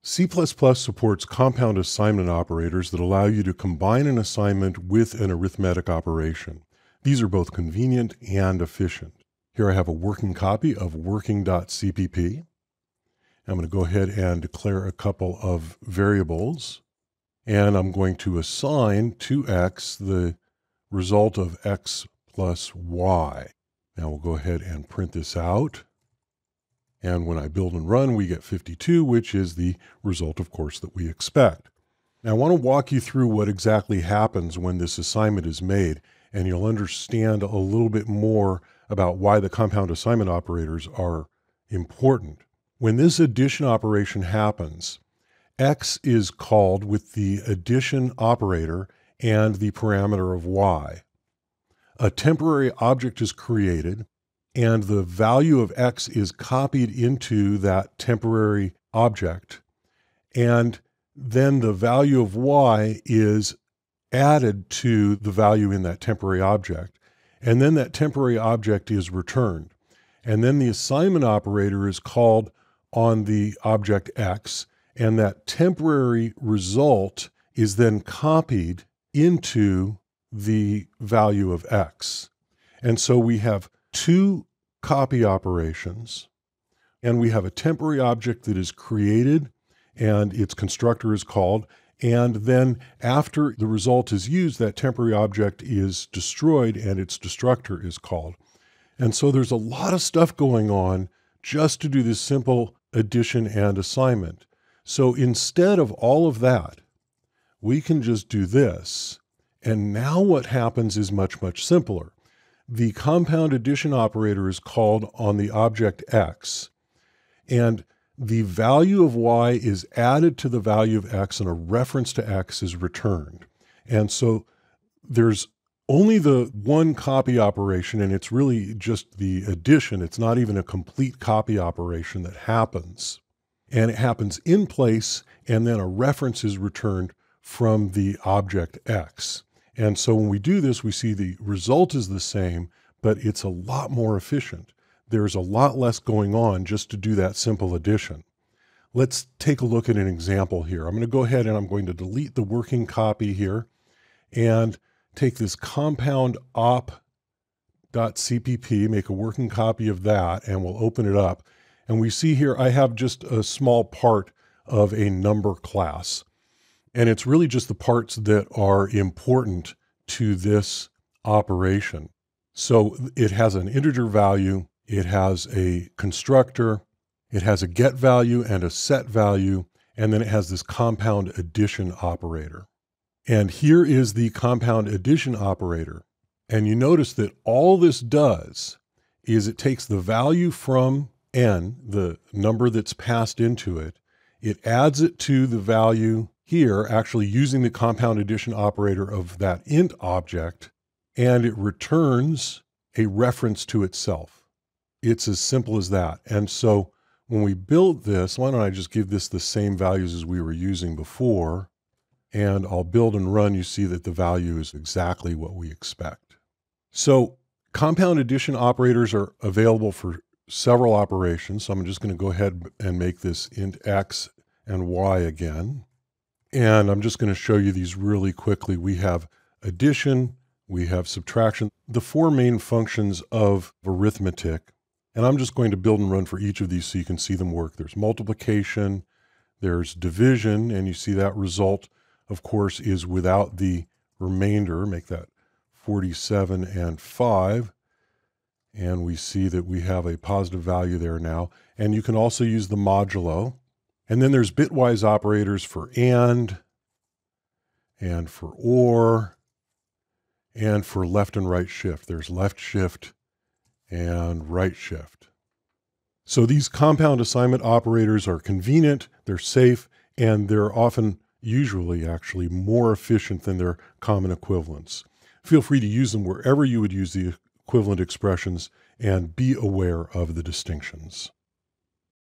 C++ supports compound assignment operators that allow you to combine an assignment with an arithmetic operation. These are both convenient and efficient. Here I have a working copy of working.cpp. I'm going to go ahead and declare a couple of variables, and I'm going to assign to x the result of x plus y. Now we'll go ahead and print this out. And when I build and run, we get 52, which is the result, of course, that we expect. Now I want to walk you through what exactly happens when this assignment is made, and you'll understand a little bit more about why the compound assignment operators are important. When this addition operation happens, x is called with the addition operator and the parameter of y. A temporary object is created, and the value of x is copied into that temporary object, and then the value of y is added to the value in that temporary object, and then that temporary object is returned. And then the assignment operator is called on the object x, and that temporary result is then copied into the value of x. And so we have two copy operations, and we have a temporary object that is created and its constructor is called, and then after the result is used, that temporary object is destroyed and its destructor is called. And so there's a lot of stuff going on just to do this simple addition and assignment. So instead of all of that, we can just do this. And now what happens is much, much simpler. The compound addition operator is called on the object x, and the value of y is added to the value of x, and a reference to x is returned. And so there's only the one copy operation, and it's really just the addition. It's not even a complete copy operation that happens. And it happens in place, and then a reference is returned from the object x. And so when we do this, we see the result is the same, but it's a lot more efficient. There's a lot less going on just to do that simple addition. Let's take a look at an example here. I'm going to go ahead and I'm going to delete the working copy here and take this compound op.cpp, make a working copy of that, and we'll open it up. And we see here I have just a small part of a number class. And it's really just the parts that are important to this operation. So it has an integer value, it has a constructor, it has a get value and a set value, and then it has this compound addition operator. And here is the compound addition operator. And you notice that all this does is it takes the value from n, the number that's passed into it, it adds it to the value here, actually using the compound addition operator of that int object, and it returns a reference to itself. It's as simple as that. And so when we build this, why don't I just give this the same values as we were using before, and I'll build and run, you see that the value is exactly what we expect. So compound addition operators are available for several operations. So I'm just going to go ahead and make this int x and y again. And I'm just going to show you these really quickly. We have addition, we have subtraction, the four main functions of arithmetic. And I'm just going to build and run for each of these so you can see them work. There's multiplication, there's division, and you see that result, of course, is without the remainder. Make that 47 and 5. And we see that we have a positive value there now. And you can also use the modulo. And then there's bitwise operators for and for or, and for left and right shift. There's left shift and right shift. So these compound assignment operators are convenient, they're safe, and they're often, usually actually, more efficient than their common equivalents. Feel free to use them wherever you would use the equivalent expressions, and be aware of the distinctions.